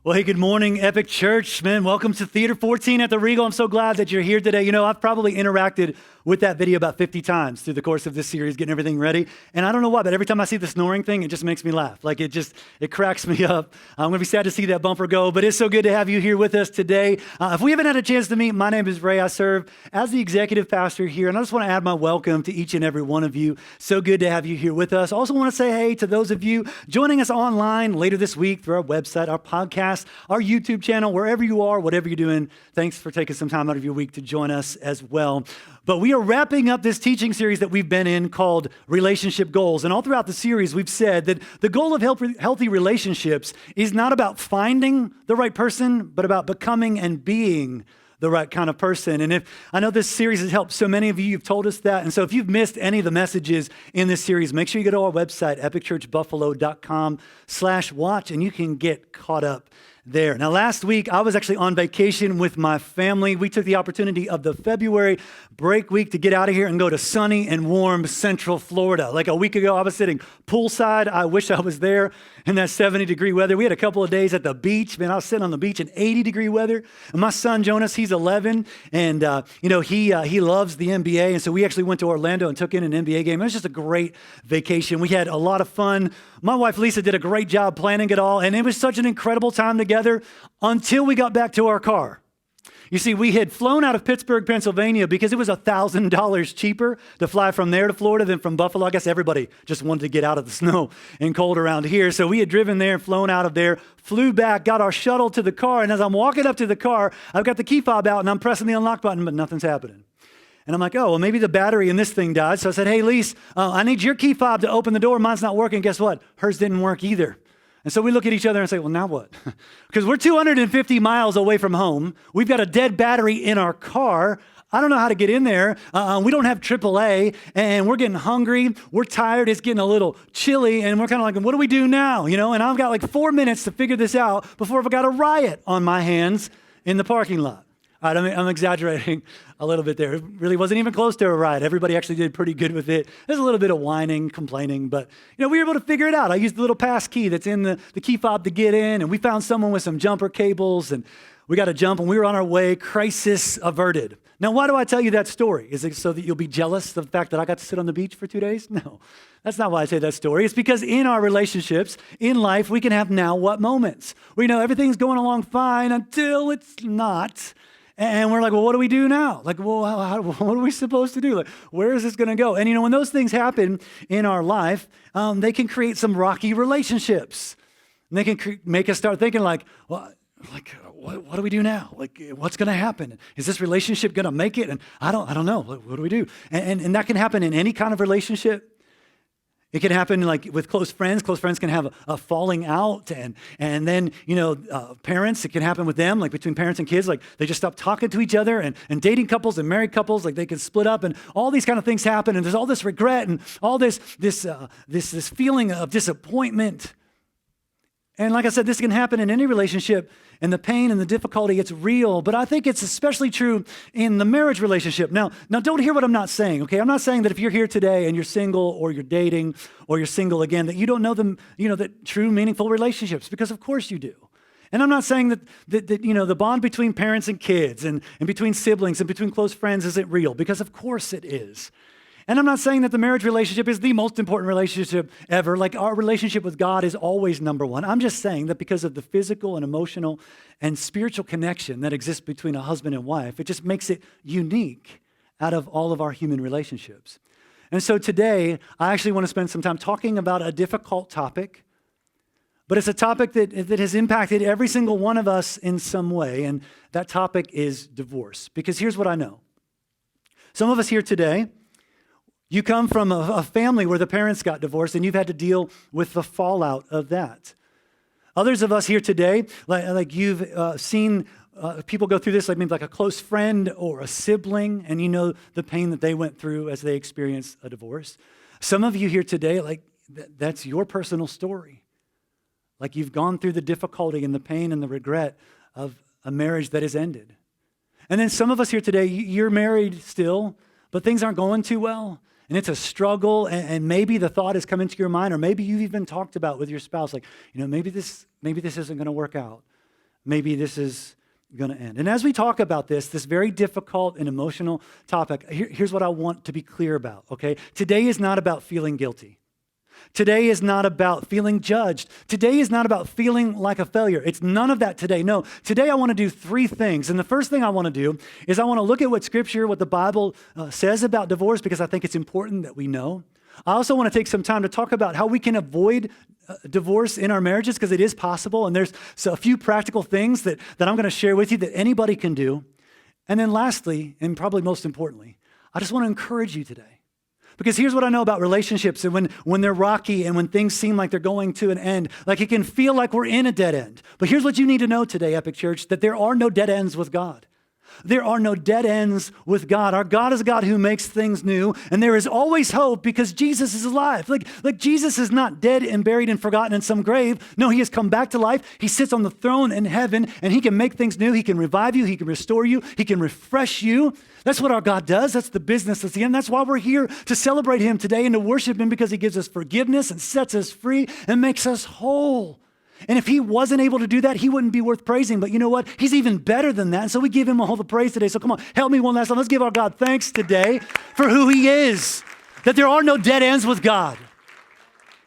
Well, hey, good morning, Epic Church, man. Welcome to Theater 14 at the Regal. I'm so glad that you're here today. You know, I've probably interacted with that video about 50 times through the course of this series, getting everything ready. And I don't know why, but every time I see the snoring thing, it just makes me laugh. Like it cracks me up. I'm gonna be sad to see that bumper go, but it's so good to have you here with us today. If we haven't had a chance to meet, my name is Ray. I serve as the executive pastor here, and I just wanna add my welcome to each and every one of you. So good to have you here with us. Also wanna say hey to those of you joining us online later this week through our website, our podcast, our YouTube channel, wherever you are, whatever you're doing. Thanks for taking some time out of your week to join us as well. But we are wrapping up this teaching series that we've been in called Relationship Goals. And all throughout the series, we've said that the goal of healthy relationships is not about finding the right person, but about becoming and being the right kind of person. And I know this series has helped so many of you, you've told us that. And so if you've missed any of the messages in this series, make sure you go to our website, epicchurchbuffalo.com/watch, and you can get caught up there. Now, last week, I was actually on vacation with my family. We took the opportunity of the February break week to get out of here and go to sunny and warm Central Florida. Like a week ago, I was sitting poolside. I wish I was there in that 70-degree weather. We had a couple of days at the beach. Man, I was sitting on the beach in 80-degree weather. And my son, Jonas, he's 11, and he loves the NBA. And so we actually went to Orlando and took in an NBA game. It was just a great vacation. We had a lot of fun. My wife, Lisa, did a great job planning it all, and it was such an incredible time together until we got back to our car. You see, we had flown out of Pittsburgh, Pennsylvania because it was $1,000 cheaper to fly from there to Florida than from Buffalo. I guess everybody just wanted to get out of the snow and cold around here. So we had driven there, flown out of there, flew back, got our shuttle to the car. And as I'm walking up to the car, I've got the key fob out and I'm pressing the unlock button, but nothing's happening. And I'm like, oh, well, maybe the battery in this thing died. So I said, hey, Lise, I need your key fob to open the door. Mine's not working. Guess what? Hers didn't work either. And so we look at each other and say, well, now what? Because we're 250 miles away from home. We've got a dead battery in our car. I don't know how to get in there. We don't have AAA, and we're getting hungry. We're tired. It's getting a little chilly, and we're kind of like, what do we do now? You know, and I've got like 4 minutes to figure this out before I've got a riot on my hands in the parking lot. All right, I'm exaggerating a little bit there. It really wasn't even close to a riot. Everybody actually did pretty good with it. There's a little bit of whining, complaining, but we were able to figure it out. I used the little pass key that's in the key fob to get in, and we found someone with some jumper cables, and we got to jump, and we were on our way, crisis averted. Now, why do I tell you that story? Is it so that you'll be jealous of the fact that I got to sit on the beach for 2 days? No, that's not why I say that story. It's because in our relationships, in life, we can have now what moments. We know everything's going along fine until it's not. And we're like, well, what do we do now? Like, well, what are we supposed to do? Like, where is this going to go? And when those things happen in our life, they can create some rocky relationships. And they can make us start thinking like, well, what do we do now? Like, what's going to happen? Is this relationship going to make it? And I don't know. What do we do? And that can happen in any kind of relationship. It can happen like with close friends. Close friends can have a falling out, and then parents. It can happen with them, like between parents and kids. Like they just stop talking to each other, and dating couples and married couples, like they can split up, and all these kind of things happen. And there's all this regret and all this feeling of disappointment. And like I said, this can happen in any relationship, and the pain and the difficulty, it's real. But I think it's especially true in the marriage relationship. Now don't hear what I'm not saying, okay? I'm not saying that if you're here today and you're single or you're dating or you're single again, that you don't know them, that true meaningful relationships, because of course you do. And I'm not saying that the bond between parents and kids and between siblings and between close friends isn't real, because of course it is. And I'm not saying that the marriage relationship is the most important relationship ever. Like our relationship with God is always number one. I'm just saying that because of the physical and emotional and spiritual connection that exists between a husband and wife, it just makes it unique out of all of our human relationships. And so today, I actually want to spend some time talking about a difficult topic, but it's a topic that has impacted every single one of us in some way, and that topic is divorce. Because here's what I know. Some of us here today, you come from a family where the parents got divorced and you've had to deal with the fallout of that. Others of us here today, like you've seen people go through this, like maybe like a close friend or a sibling, and you know the pain that they went through as they experienced a divorce. Some of you here today, like that's your personal story. Like you've gone through the difficulty and the pain and the regret of a marriage that has ended. And then some of us here today, you're married still, but things aren't going too well. And it's a struggle, and maybe the thought has come into your mind, or maybe you've even talked about with your spouse, like, maybe this isn't going to work out. maybe this is going to end. And as we talk about this very difficult and emotional topic, here's what I want to be clear about, okay? Today is not about feeling guilty. Today is not about feeling judged. Today is not about feeling like a failure. It's none of that today. No, today I want to do three things. And the first thing I want to do is I want to look at what Scripture, what the Bible says about divorce, because I think it's important that we know. I also want to take some time to talk about how we can avoid divorce in our marriages, because it is possible. And there's a few practical things that I'm going to share with you that anybody can do. And then lastly, and probably most importantly, I just want to encourage you today. Because here's what I know about relationships, and when they're rocky and when things seem like they're going to an end, like it can feel like we're in a dead end. But here's what you need to know today, Epic Church, that there are no dead ends with God. There are no dead ends with God. Our God is a God who makes things new, and there is always hope because Jesus is alive. Like Jesus is not dead and buried and forgotten in some grave. No, he has come back to life. He sits on the throne in heaven, and he can make things new. He can revive you. He can restore you. He can refresh you. That's what our God does. That's the business that's the end. That's why we're here to celebrate him today and to worship him, because he gives us forgiveness and sets us free and makes us whole. And if he wasn't able to do that, he wouldn't be worth praising. But you know what? He's even better than that. And so we give him all the praise today. So come on, help me one last time. Let's give our God thanks today for who he is, that there are no dead ends with God,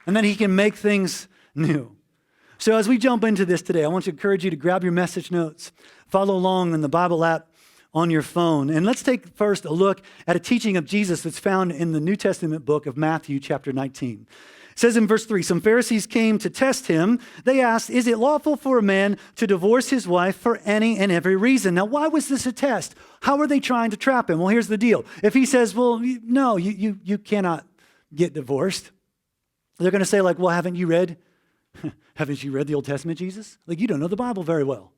and that he can make things new. So as we jump into this today, I want to encourage you to grab your message notes, follow along in the Bible app on your phone. And let's take first a look at a teaching of Jesus that's found in the New Testament book of Matthew chapter 19. It says in verse 3, some Pharisees came to test him. They asked, is it lawful for a man to divorce his wife for any and every reason? Now, why was this a test? How are they trying to trap him? Well, here's the deal. If he says, well, no, you cannot get divorced, they're going to say like, well, haven't you read the Old Testament, Jesus? Like, you don't know the Bible very well.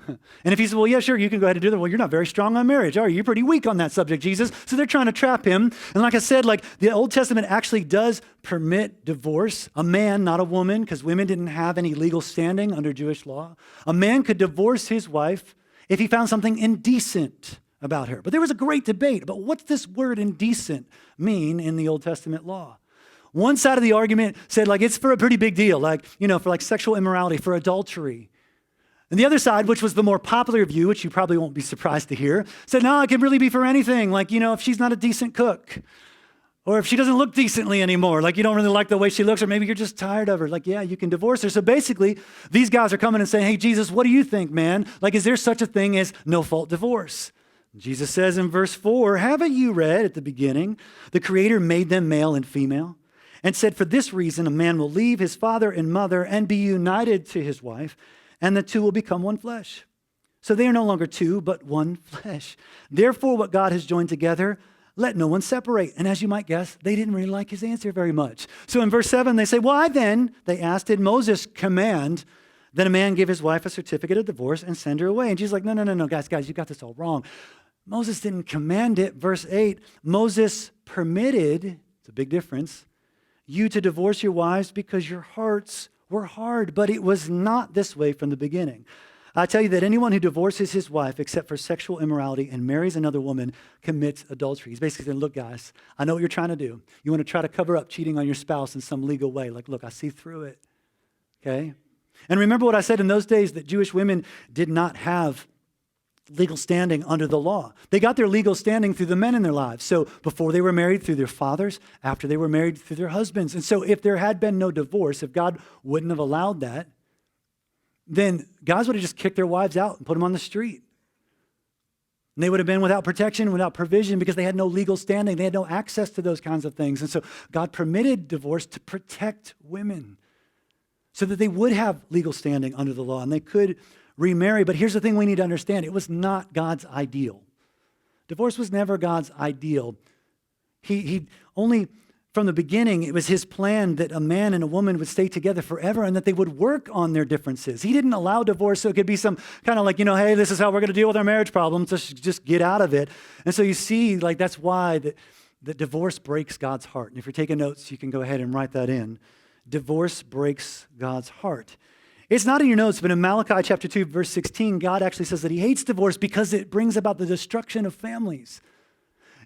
And if he says, well, yeah, sure, you can go ahead and do that. Well, you're not very strong on marriage, are you? You're pretty weak on that subject, Jesus. So they're trying to trap him. And like I said, like the Old Testament actually does permit divorce. A man, not a woman, because women didn't have any legal standing under Jewish law. A man could divorce his wife if he found something indecent about her. But there was a great debate about what's this word indecent mean in the Old Testament law. One side of the argument said like it's for a pretty big deal, like, for like sexual immorality, for adultery. And the other side, which was the more popular view, which you probably won't be surprised to hear, said, no, it can really be for anything. Like, if she's not a decent cook, or if she doesn't look decently anymore, like you don't really like the way she looks, or maybe you're just tired of her. Like, yeah, you can divorce her. So basically, these guys are coming and saying, hey, Jesus, what do you think, man? Like, is there such a thing as no-fault divorce? Jesus says in verse 4, haven't you read at the beginning, the Creator made them male and female, and said, for this reason, a man will leave his father and mother and be united to his wife, and the two will become one flesh. So they are no longer two, but one flesh. Therefore, what God has joined together, let no one separate. And as you might guess, they didn't really like his answer very much. So in verse 7, they say, why then, they asked, did Moses command that a man give his wife a certificate of divorce and send her away? And Jesus like, no, guys, you got this all wrong. Moses didn't command it. Verse 8, Moses permitted, it's a big difference, you to divorce your wives because your hearts were hard, but it was not this way from the beginning. I tell you that anyone who divorces his wife except for sexual immorality and marries another woman commits adultery. He's basically saying, look, guys, I know what you're trying to do. You want to try to cover up cheating on your spouse in some legal way. Like, look, I see through it, okay? And remember what I said in those days, that Jewish women did not have legal standing under the law. They got their legal standing through the men in their lives. So before they were married, through their fathers, after they were married, through their husbands. And so if there had been no divorce, if God wouldn't have allowed that, then guys would have just kicked their wives out and put them on the street. And they would have been without protection, without provision, because they had no legal standing. They had no access to those kinds of things. And so God permitted divorce to protect women so that they would have legal standing under the law and they could remarry. But here's the thing we need to understand. It was not God's ideal. Divorce was never God's ideal. He only, from the beginning, it was his plan that a man and a woman would stay together forever and that they would work on their differences. He didn't allow divorce so it could be some kind of like, hey, this is how we're going to deal with our marriage problems. Let's just get out of it. And so you see, like, that's why that divorce breaks God's heart. And if you're taking notes, you can go ahead and write that in. Divorce breaks God's heart. It's not in your notes, but in Malachi chapter 2, verse 16, God actually says that he hates divorce because it brings about the destruction of families.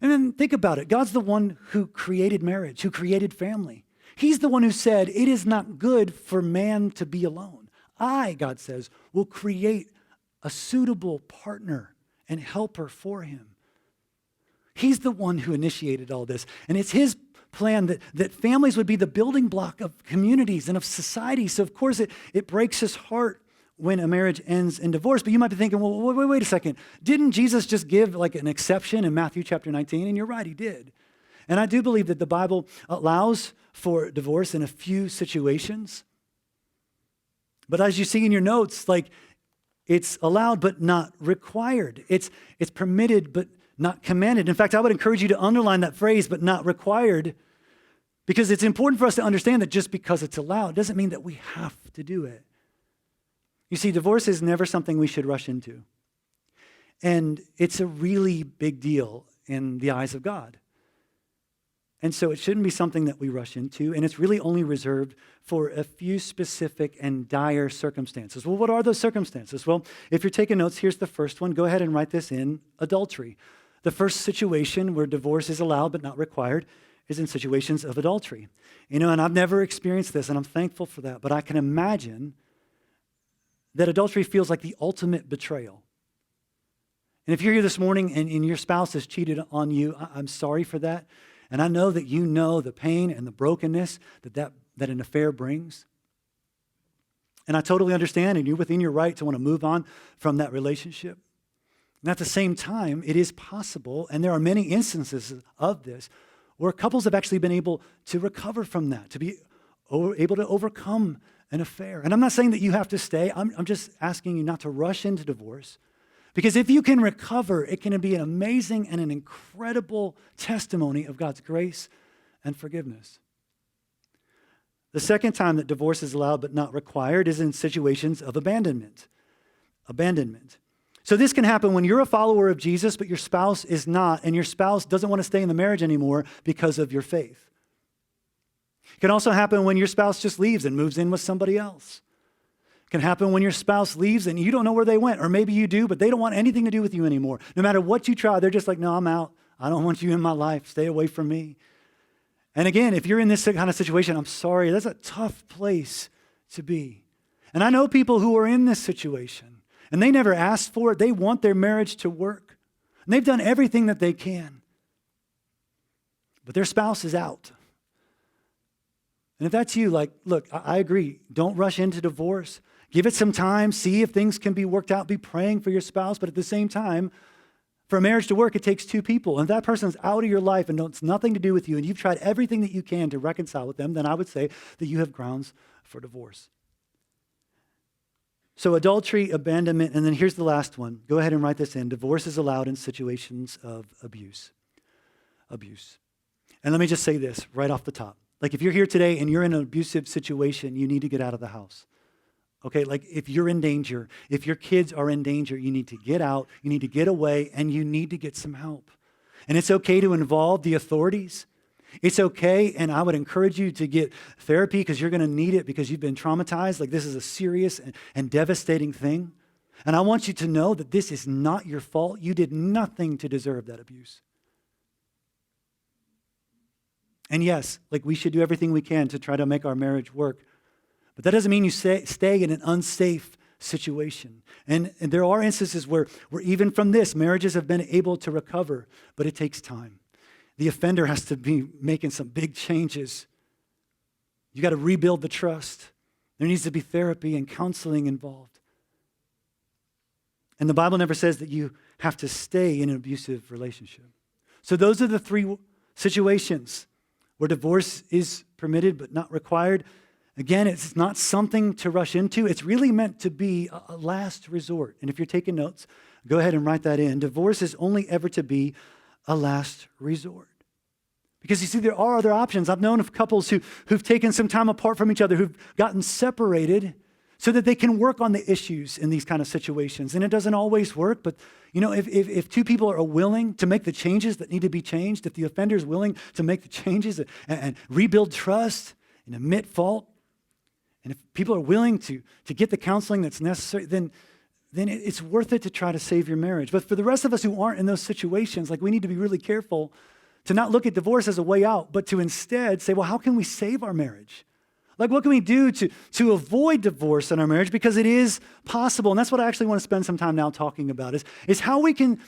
And then think about it. God's the one who created marriage, who created family. He's the one who said, it is not good for man to be alone. God says, will create a suitable partner and helper for him. He's the one who initiated all this. And it's his plan that families would be the building block of communities and of society. So of course it breaks his heart when a marriage ends in divorce. But you might be thinking, well, wait a second. Didn't Jesus just give like an exception in Matthew chapter 19? And you're right, he did. And I do believe that the Bible allows for divorce in a few situations. But as you see in your notes, like it's allowed but not required. It's permitted but not commanded. In fact, I would encourage you to underline that phrase, but not required, because it's important for us to understand that just because it's allowed doesn't mean that we have to do it. You see, divorce is never something we should rush into. And it's a really big deal in the eyes of God. And so it shouldn't be something that we rush into, and it's really only reserved for a few specific and dire circumstances. Well, what are those circumstances? Well, if you're taking notes, here's the first one. Go ahead and write this in: adultery. The first situation where divorce is allowed but not required is in situations of adultery. You know, and I've never experienced this, and I'm thankful for that, but I can imagine that adultery feels like the ultimate betrayal. And if you're here this morning and your spouse has cheated on you, I'm sorry for that. And I know that you know the pain and the brokenness that an affair brings. And I totally understand, and you're within your right to want to move on from that relationship. And at the same time, it is possible, and there are many instances of this, where couples have actually been able to recover from that, to be able to overcome an affair. And I'm not saying that you have to stay. I'm just asking you not to rush into divorce. Because if you can recover, it can be an amazing and an incredible testimony of God's grace and forgiveness. The second time that divorce is allowed but not required is in situations of abandonment. Abandonment. So this can happen when you're a follower of Jesus, but your spouse is not, and your spouse doesn't want to stay in the marriage anymore because of your faith. It can also happen when your spouse just leaves and moves in with somebody else. It can happen when your spouse leaves and you don't know where they went, or maybe you do, but they don't want anything to do with you anymore. No matter what you try, they're just like, no, I'm out. I don't want you in my life. Stay away from me. And again, if you're in this kind of situation, I'm sorry, that's a tough place to be. And I know people who are in this situation, and they never asked for it. They want their marriage to work. And they've done everything that they can. But their spouse is out. And if that's you, like, look, I agree. Don't rush into divorce. Give it some time. See if things can be worked out. Be praying for your spouse. But at the same time, for a marriage to work, it takes two people. And if that person's out of your life and it's nothing to do with you, and you've tried everything that you can to reconcile with them, then I would say that you have grounds for divorce. So adultery, abandonment, and then here's the last one. Go ahead and write this in. Divorce is allowed in situations of abuse. Abuse. And let me just say this right off the top. Like if you're here today and you're in an abusive situation, you need to get out of the house. Okay, like if you're in danger, if your kids are in danger, you need to get out, you need to get away, and you need to get some help. And it's okay to involve the authorities. It's okay, and I would encourage you to get therapy because you're going to need it because you've been traumatized. Like this is a serious and devastating thing. And I want you to know that this is not your fault. You did nothing to deserve that abuse. And yes, like we should do everything we can to try to make our marriage work. But that doesn't mean you stay in an unsafe situation. And there are instances where even from this, marriages have been able to recover, but it takes time. The offender has to be making some big changes. You got to rebuild the trust. There needs to be therapy and counseling involved. And the Bible never says that you have to stay in an abusive relationship. So those are the three situations where divorce is permitted but not required. Again, it's not something to rush into. It's really meant to be a last resort. And if you're taking notes, go ahead and write that in. Divorce is only ever to be a last resort. Because you see, there are other options. I've known of couples who've taken some time apart from each other, who've gotten separated so that they can work on the issues in these kind of situations. And it doesn't always work, but you know, if two people are willing to make the changes that need to be changed, if the offender is willing to make the changes and rebuild trust and admit fault, and if people are willing to get the counseling that's necessary, then it's worth it to try to save your marriage. But for the rest of us who aren't in those situations, like we need to be really careful to not look at divorce as a way out, but to instead say, well, how can we save our marriage? Like, what can we do to avoid divorce in our marriage? Because it is possible. And that's what I actually want to spend some time now talking about is how we can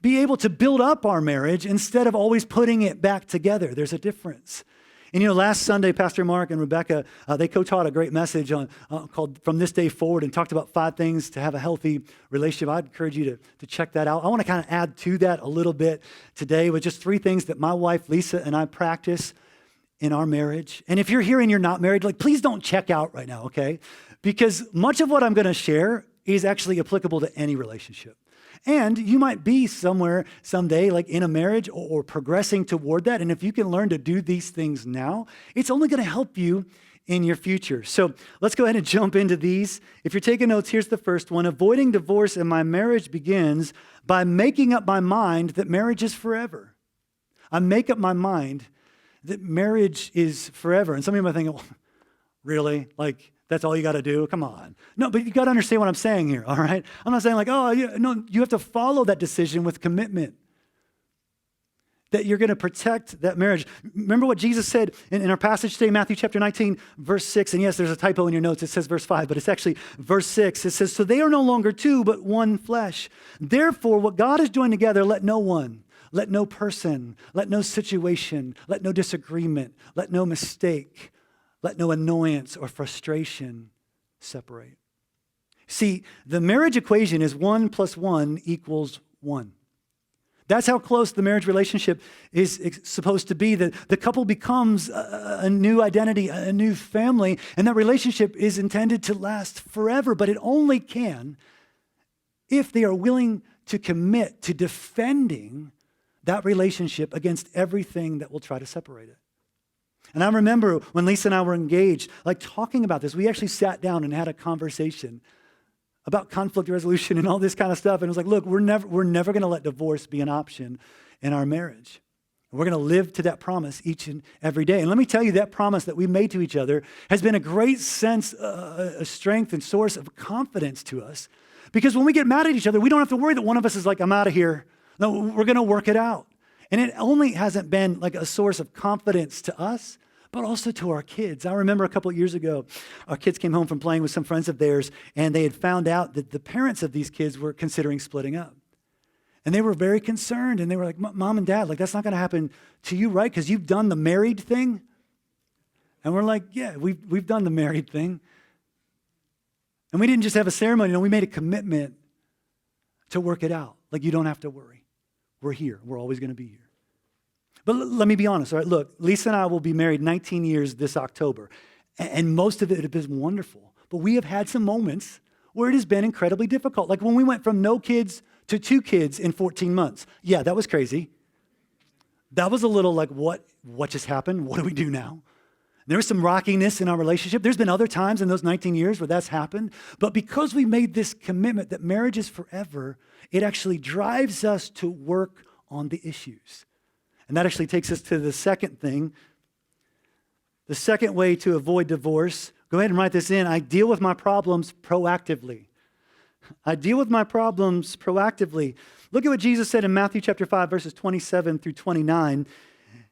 be able to build up our marriage instead of always putting it back together. There's a difference. And last Sunday, Pastor Mark and Rebecca, they co-taught a great message called From This Day Forward and talked about 5 things to have a healthy relationship. I'd encourage you to check that out. I want to kind of add to that a little bit today with just 3 things that my wife, Lisa, and I practice in our marriage. And if you're here and you're not married, please don't check out right now, okay? Because much of what I'm going to share is actually applicable to any relationship. And you might be somewhere someday, like in a marriage or progressing toward that. And if you can learn to do these things now, it's only going to help you in your future. So let's go ahead and jump into these. If you're taking notes, here's the first one. Avoiding divorce in my marriage begins by making up my mind that marriage is forever. I make up my mind that marriage is forever. And some of you might think, well, really? That's all you got to do? Come on. No, but you got to understand what I'm saying here, all right? I'm not saying you have to follow that decision with commitment, that you're going to protect that marriage. Remember what Jesus said in our passage today, Matthew chapter 19, verse 6. And yes, there's a typo in your notes. It says verse 5, but it's actually verse 6. It says, so they are no longer 2, but one flesh. Therefore, what God has joined together, let no one, let no person, let no situation, let no disagreement, let no mistake, let no annoyance or frustration separate. See, the marriage equation is 1 + 1 = 1. That's how close the marriage relationship is supposed to be. The couple becomes a new identity, a new family, and that relationship is intended to last forever, but it only can if they are willing to commit to defending that relationship against everything that will try to separate it. And I remember when Lisa and I were engaged, talking about this, we actually sat down and had a conversation about conflict resolution and all this kind of stuff. And it was look, we're never going to let divorce be an option in our marriage. We're going to live to that promise each and every day. And let me tell you, that promise that we made to each other has been a great sense, a strength and source of confidence to us. Because when we get mad at each other, we don't have to worry that one of us is I'm out of here. No, we're going to work it out. And it only hasn't been a source of confidence to us, but also to our kids. I remember a couple of years ago, our kids came home from playing with some friends of theirs, and they had found out that the parents of these kids were considering splitting up. And they were very concerned, and they were like, Mom and Dad, that's not going to happen to you, right? Because you've done the married thing. And we're like, yeah, we've done the married thing. And we didn't just have a ceremony, we made a commitment to work it out. You don't have to worry. We're here. We're always going to be here. But let me be honest, all right? Look, Lisa and I will be married 19 years this October, and most of it has been wonderful. But we have had some moments where it has been incredibly difficult. Like when we went from no kids to 2 kids in 14 months. Yeah, that was crazy. That was a little what just happened? What do we do now? There was some rockiness in our relationship. There's been other times in those 19 years where that's happened. But because we made this commitment that marriage is forever, it actually drives us to work on the issues. And that actually takes us to the second thing. The second way to avoid divorce, go ahead and write this in. I deal with my problems proactively. I deal with my problems proactively. Look at what Jesus said in Matthew chapter 5, verses 27 through 29.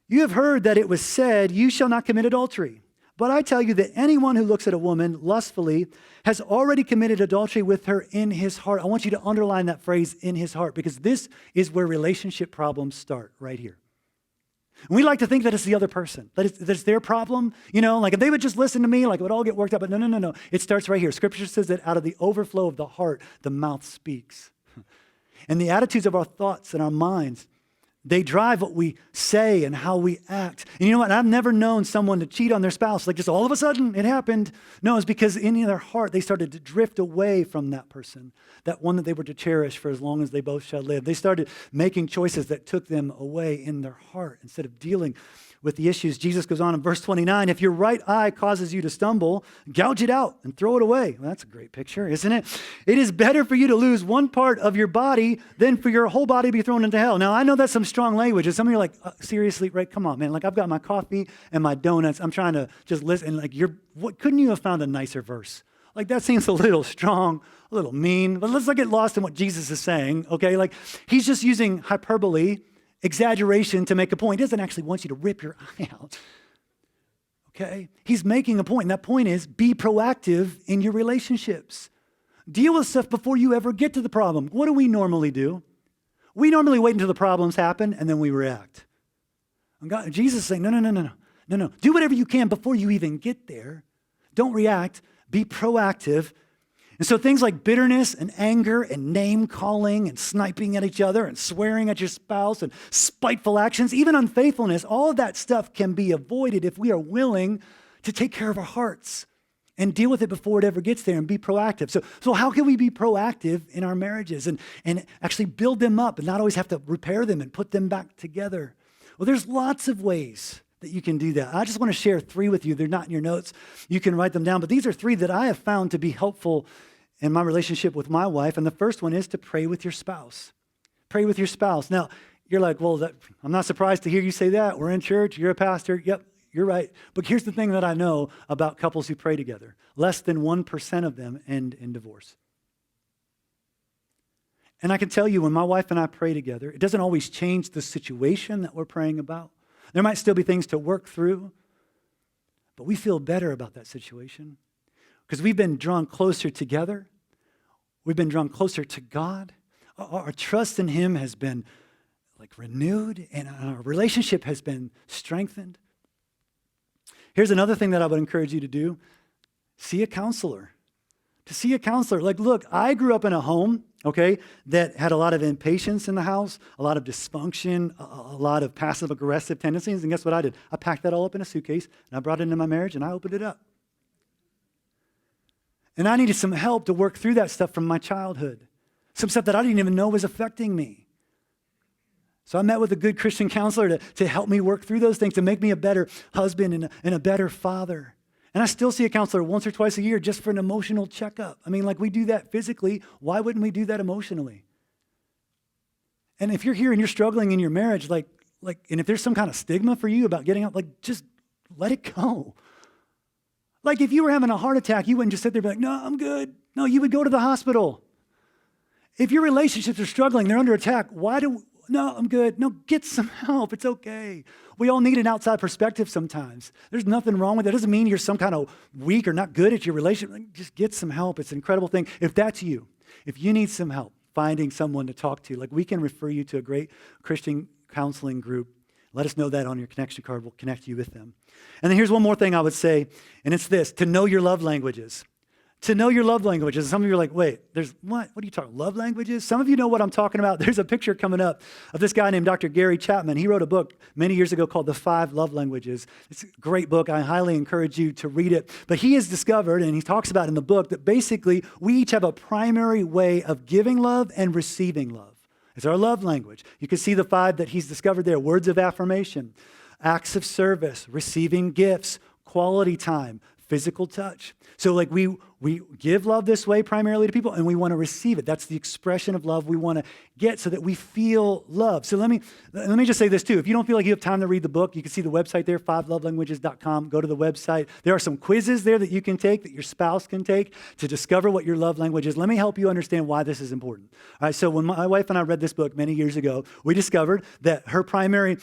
You have heard that it was said, you shall not commit adultery. But I tell you that anyone who looks at a woman lustfully has already committed adultery with her in his heart. I want you to underline that phrase, in his heart, because this is where relationship problems start, right here. And we like to think that it's the other person, that it's their problem. If they would just listen to me, it would all get worked out. But no. It starts right here. Scripture says that out of the overflow of the heart, the mouth speaks. And the attitudes of our thoughts and our minds, they drive what we say and how we act. And you know what? I've never known someone to cheat on their spouse. Just all of a sudden it happened. No, it's because in their heart, they started to drift away from that person, that one that they were to cherish for as long as they both shall live. They started making choices that took them away in their heart instead of dealing with the issues. Jesus goes on in verse 29, if your right eye causes you to stumble, gouge it out and throw it away. Well, that's a great picture, isn't it? It is better for you to lose one part of your body than for your whole body to be thrown into hell. Now, I know that's some strong language. And some of you are like, seriously, right? Come on, man. I've got my coffee and my donuts. I'm trying to just listen. Couldn't you have found a nicer verse? That seems a little strong, a little mean. But let's not get lost in what Jesus is saying, okay? He's just using hyperbole, exaggeration to make a point. He doesn't actually want you to rip your eye out. okay? He's making a point, and that point is be proactive in your relationships. Deal with stuff before you ever get to the problem. What do we normally do? We normally wait until the problems happen, and then we react. And Jesus is saying, no. Do whatever you can before you even get there. Don't react. Be proactive. And so things like bitterness and anger and name calling and sniping at each other and swearing at your spouse and spiteful actions, even unfaithfulness, all of that stuff can be avoided if we are willing to take care of our hearts and deal with it before it ever gets there and be proactive. So how can we be proactive in our marriages and actually build them up and not always have to repair them and put them back together? Well, there's lots of ways that you can do that. I just want to share 3 with you. They're not in your notes. You can write them down, but these are 3 that I have found to be helpful in my relationship with my wife. And the first one is to pray with your spouse. Pray with your spouse. Now, you're like, well, I'm not surprised to hear you say that. We're in church. You're a pastor. Yep, you're right. But here's the thing that I know about couples who pray together. Less than 1% of them end in divorce. And I can tell you, when my wife and I pray together, it doesn't always change the situation that we're praying about. There might still be things to work through, but we feel better about that situation because we've been drawn closer together. We've been drawn closer to God. Our trust in Him has been renewed, and our relationship has been strengthened. Here's another thing that I would encourage you to do. See a counselor. To see a counselor. Look, I grew up in a home, okay, that had a lot of impatience in the house, a lot of dysfunction, a lot of passive-aggressive tendencies. And guess what I did? I packed that all up in a suitcase, and I brought it into my marriage, and I opened it up. And I needed some help to work through that stuff from my childhood, some stuff that I didn't even know was affecting me. So I met with a good Christian counselor to help me work through those things, to make me a better husband and a better father. And I still see a counselor once or twice a year just for an emotional checkup. I mean, we do that physically. Why wouldn't we do that emotionally? And if you're here and you're struggling in your marriage, and if there's some kind of stigma for you about getting out, just let it go. If you were having a heart attack, you wouldn't just sit there and be like, no, I'm good. No, you would go to the hospital. If your relationships are struggling, they're under attack, no, I'm good. No, get some help. It's okay. We all need an outside perspective sometimes. There's nothing wrong with it. It doesn't mean you're some kind of weak or not good at your relationship. Just get some help. It's an incredible thing. If that's you, if you need some help finding someone to talk to, we can refer you to a great Christian counseling group. Let us know that on your connection card. We'll connect you with them. And then here's one more thing I would say, and it's this: to know your love languages. To know your love languages. Some of you are like, wait, there's what? What are you talking, love languages? Some of you know what I'm talking about. There's a picture coming up of this guy named Dr. Gary Chapman. He wrote a book many years ago called The 5 Love Languages. It's a great book. I highly encourage you to read it. But he has discovered, and he talks about in the book, that basically we each have a primary way of giving love and receiving love. It's our love language. You can see the 5 that he's discovered there: words of affirmation, acts of service, receiving gifts, quality time, physical touch. So we give love this way primarily to people, and we want to receive it. That's the expression of love we want to get so that we feel love. So let me just say this too. If you don't feel like you have time to read the book, you can see the website there, 5lovelanguages.com. Go to the website. There are some quizzes there that you can take, that your spouse can take, to discover what your love language is. Let me help you understand why this is important. All right, so when my wife and I read this book many years ago, we discovered that her primary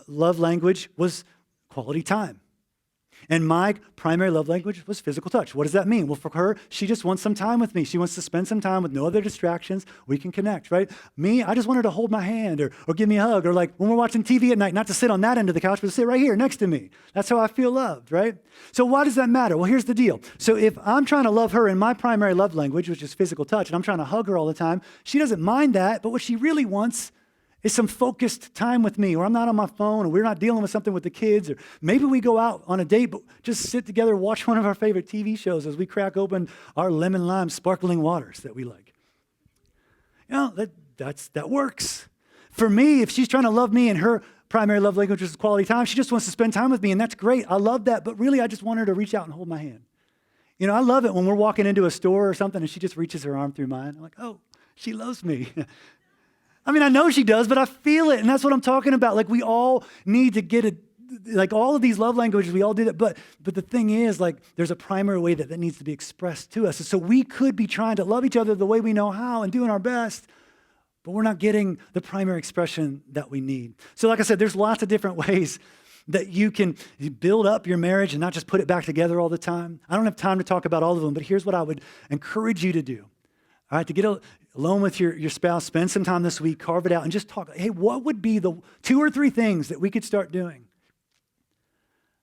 love language was quality time. And my primary love language was physical touch. What does that mean? Well, for her, she just wants some time with me. She wants to spend some time with no other distractions. We can connect, right? Me, I just want her to hold my hand or give me a hug, or when we're watching TV at night, not to sit on that end of the couch, but to sit right here next to me. That's how I feel loved, right? So why does that matter? Well, here's the deal. So if I'm trying to love her in my primary love language, which is physical touch, and I'm trying to hug her all the time, she doesn't mind that, but what she really wants is some focused time with me, or I'm not on my phone, or we're not dealing with something with the kids, or maybe we go out on a date, but just sit together, watch one of our favorite TV shows as we crack open our lemon lime sparkling waters that we like. That works. For me, if she's trying to love me and her primary love language is quality time, she just wants to spend time with me, and that's great. I love that, but really I just want her to reach out and hold my hand. I love it when we're walking into a store or something and she just reaches her arm through mine. I'm like, oh, she loves me. I mean, I know she does, but I feel it, and that's what I'm talking about. We all need to get it. All of these love languages, we all do that. But the thing is, there's a primary way that needs to be expressed to us. So we could be trying to love each other the way we know how and doing our best, but we're not getting the primary expression that we need. So like I said, there's lots of different ways that you can build up your marriage and not just put it back together all the time. I don't have time to talk about all of them, but here's what I would encourage you to do. All right, to get alone with your spouse, spend some time this week, carve it out, and just talk. Hey, what would be the 2 or 3 things that we could start doing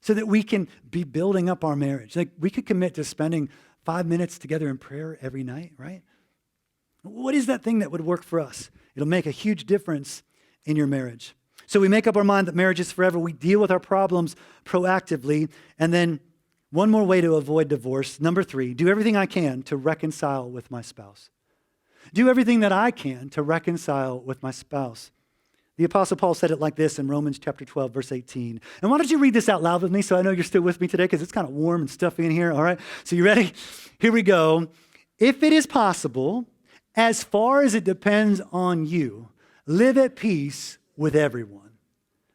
so that we can be building up our marriage? Like, we could commit to spending 5 minutes together in prayer every night, right? What is that thing that would work for us? It'll make a huge difference in your marriage. So we make up our mind that marriage is forever. We deal with our problems proactively. And then one more way to avoid divorce. Number 3, do everything I can to reconcile with my spouse. Do everything that I can to reconcile with my spouse. The Apostle Paul said it like this in Romans chapter 12, verse 18. And why don't you read this out loud with me so I know you're still with me today, because it's kind of warm and stuffy in here, all right? So you ready? Here we go. If it is possible, as far as it depends on you, live at peace with everyone.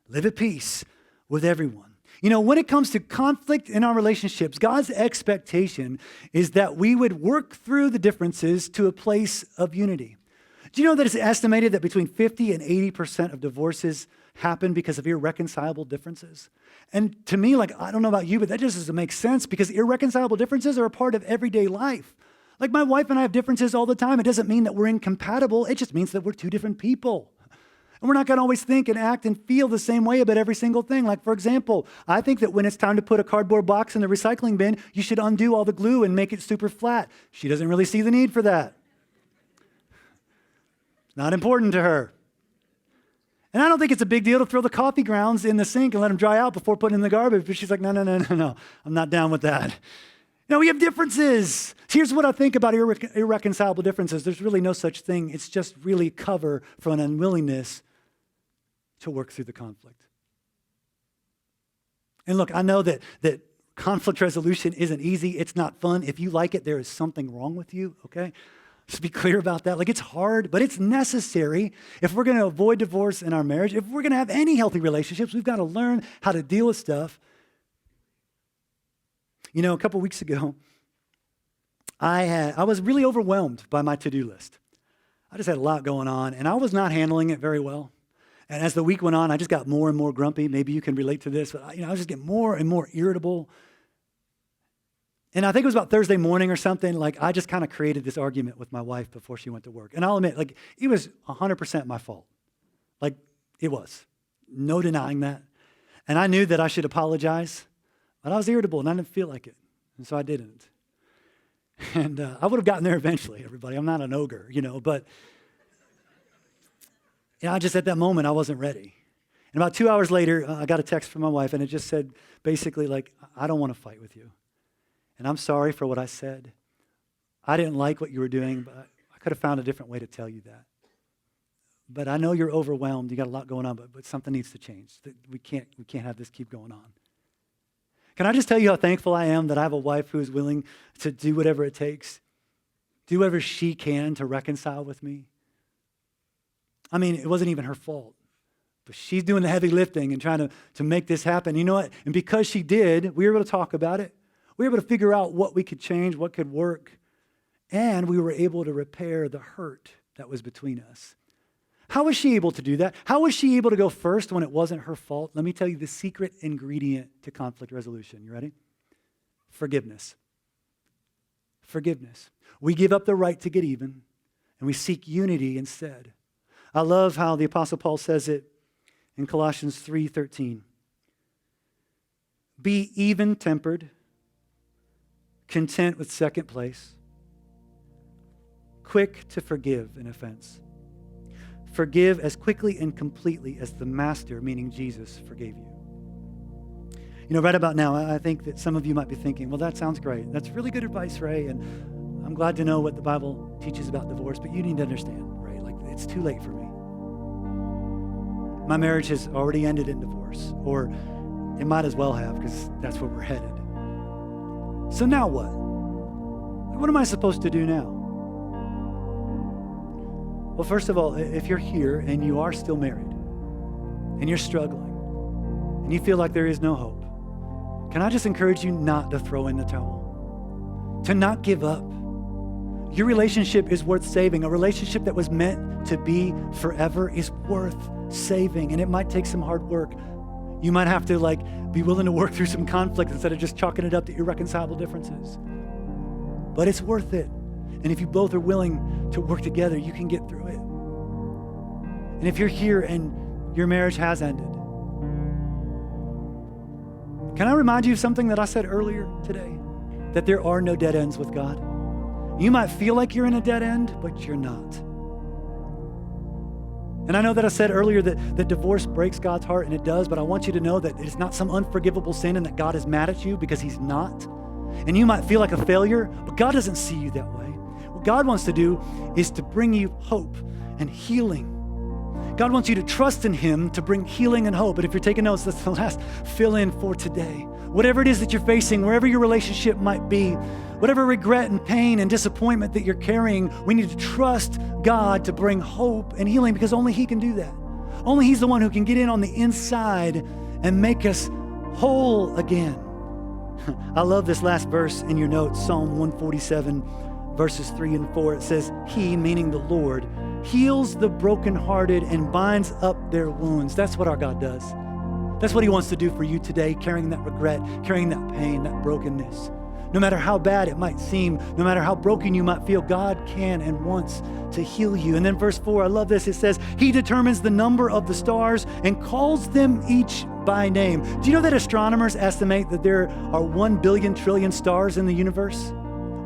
Live at peace with everyone. You know, when it comes to conflict in our relationships, God's expectation is that we would work through the differences to a place of unity. Do you know that it's estimated that between 50 and 80% of divorces happen because of irreconcilable differences? And to me, like, I don't know about you, but that just doesn't make sense, because irreconcilable differences are a part of everyday life. Like, my wife and I have differences all the time. It doesn't mean that we're incompatible. It just means that we're 2 different people. And we're not going to always think and act and feel the same way about every single thing. Like, for example, I think that when it's time to put a cardboard box in the recycling bin, you should undo all the glue and make it super flat. She doesn't really see the need for that. It's not important to her. And I don't think it's a big deal to throw the coffee grounds in the sink and let them dry out before putting in the garbage. But she's like, no. I'm not down with that. No, we have differences. Here's what I think about irreconcilable differences. There's really no such thing. It's just really cover for an unwillingness to work through the conflict. And look, I know that conflict resolution isn't easy. It's not fun. If you like it, there is something wrong with you, okay? Just be clear about that. Like, it's hard, but it's necessary. If we're going to avoid divorce in our marriage, if we're going to have any healthy relationships, we've got to learn how to deal with stuff. You know, a couple weeks ago, I was really overwhelmed by my to-do list. I just had a lot going on, and I was not handling it very well. And as the week went on, I just got more and more grumpy. Maybe you can relate to this, but I was just getting more and more irritable. And I think it was about Thursday morning or something, like, I just kind of created this argument with my wife before she went to work. And I'll admit, like, it was 100% my fault. Like, it was. No denying that. And I knew that I should apologize, but I was irritable and I didn't feel like it. And so I didn't. And I would have gotten there eventually, everybody. I'm not an ogre, but I just, at that moment, I wasn't ready. And about 2 hours later, I got a text from my wife, and it just said, basically, like, I don't want to fight with you. And I'm sorry for what I said. I didn't like what you were doing, but I could have found a different way to tell you that. But I know you're overwhelmed. You got a lot going on, but something needs to change. We can't have this keep going on. Can I just tell you how thankful I am that I have a wife who is willing to do whatever it takes, do whatever she can to reconcile with me? I mean, it wasn't even her fault, but she's doing the heavy lifting and trying to make this happen. You know what? And because she did, we were able to talk about it. We were able to figure out what we could change, what could work, and we were able to repair the hurt that was between us. How was she able to do that? How was she able to go first when it wasn't her fault? Let me tell you the secret ingredient to conflict resolution. You ready? Forgiveness. Forgiveness. We give up the right to get even, and we seek unity instead. I love how the Apostle Paul says it in Colossians 3:13. Be even-tempered, content with second place, quick to forgive an offense. Forgive as quickly and completely as the Master, meaning Jesus, forgave you. You know, right about now, I think that some of you might be thinking, well, that sounds great. That's really good advice, Ray, and I'm glad to know what the Bible teaches about divorce, but you need to understand, Ray, like, it's too late for me. My marriage has already ended in divorce, or it might as well have, because that's where we're headed. So now what? What am I supposed to do now? Well, first of all, if you're here and you are still married and you're struggling and you feel like there is no hope, can I just encourage you not to throw in the towel, to not give up? Your relationship is worth saving. A relationship that was meant to be forever is worth saving, and it might take some hard work. You might have to be willing to work through some conflict instead of just chalking it up to irreconcilable differences. But it's worth it. And if you both are willing to work together, you can get through it. And if you're here and your marriage has ended, can I remind you of something that I said earlier today? That there are no dead ends with God. You might feel like you're in a dead end, but you're not. And I know that I said earlier that divorce breaks God's heart, and it does, but I want you to know that it's not some unforgivable sin and that God is mad at you, because he's not. And you might feel like a failure, but God doesn't see you that way. What God wants to do is to bring you hope and healing. God wants you to trust in him to bring healing and hope. And if you're taking notes, that's the last fill-in for today. Whatever it is that you're facing, wherever your relationship might be, whatever regret and pain and disappointment that you're carrying, we need to trust God to bring hope and healing, because only he can do that. Only he's the one who can get in on the inside and make us whole again. I love this last verse in your notes, Psalm 147, verses 3 and 4. It says, he, meaning the Lord, heals the brokenhearted and binds up their wounds. That's what our God does. That's what he wants to do for you today, carrying that regret, carrying that pain, that brokenness. No matter how bad it might seem, no matter how broken you might feel, God can and wants to heal you. And then verse 4, I love this. It says, he determines the number of the stars and calls them each by name. Do you know that astronomers estimate that there are 1 billion trillion stars in the universe?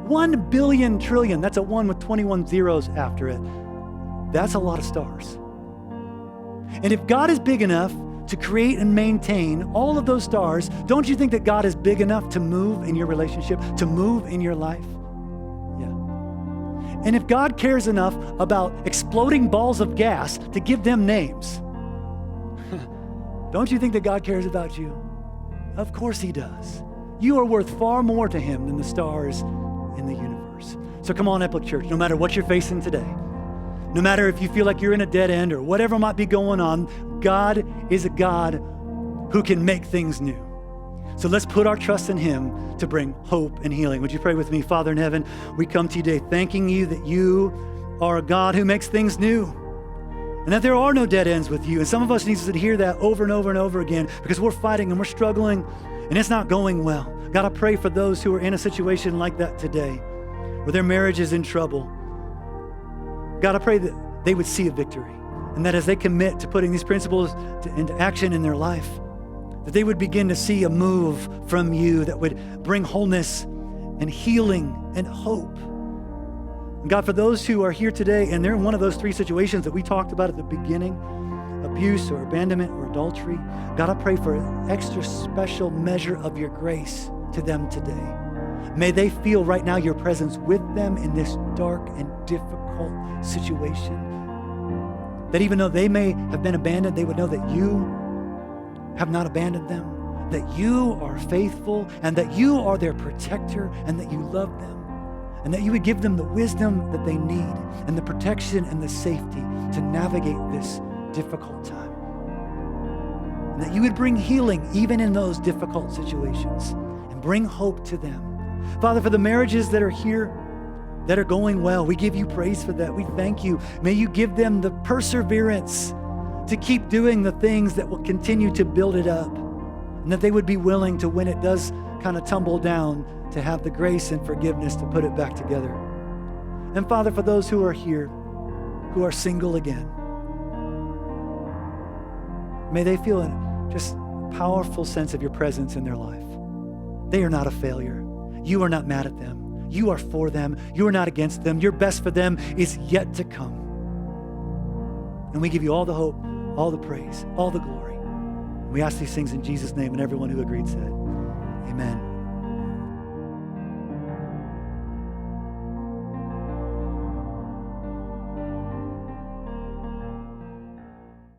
1 billion trillion. That's a 1 with 21 zeros after it. That's a lot of stars. And if God is big enough to create and maintain all of those stars, don't you think that God is big enough to move in your relationship, to move in your life? Yeah. And if God cares enough about exploding balls of gas to give them names, don't you think that God cares about you? Of course he does. You are worth far more to him than the stars in the universe. So come on, Epic Church, no matter what you're facing today, no matter if you feel like you're in a dead end or whatever might be going on, God is a God who can make things new. So let's put our trust in him to bring hope and healing. Would you pray with me? Father in heaven, we come to you today thanking you that you are a God who makes things new and that there are no dead ends with you. And some of us need to hear that over and over and over again, because we're fighting and we're struggling and it's not going well. God, I pray for those who are in a situation like that today, where their marriage is in trouble. God, I pray that they would see a victory, and that as they commit to putting these principles into action in their life, that they would begin to see a move from you that would bring wholeness and healing and hope. And God, for those who are here today and they're in one of those 3 situations that we talked about at the beginning, abuse or abandonment or adultery, God, I pray for an extra special measure of your grace to them today. May they feel right now your presence with them in this dark and difficult situation. That even though they may have been abandoned, they would know that you have not abandoned them, that you are faithful, and that you are their protector, and that you love them, and that you would give them the wisdom that they need and the protection and the safety to navigate this difficult time. And that you would bring healing even in those difficult situations and bring hope to them. Father, for the marriages that are here, that are going well, we give you praise for that. We thank you. May you give them the perseverance to keep doing the things that will continue to build it up, and that they would be willing to, when it does kind of tumble down, to have the grace and forgiveness to put it back together. And Father, for those who are here, who are single again, may they feel a just powerful sense of your presence in their life. They are not a failure. You are not mad at them. You are for them. You are not against them. Your best for them is yet to come. And we give you all the hope, all the praise, all the glory. We ask these things in Jesus' name, and everyone who agreed said, amen.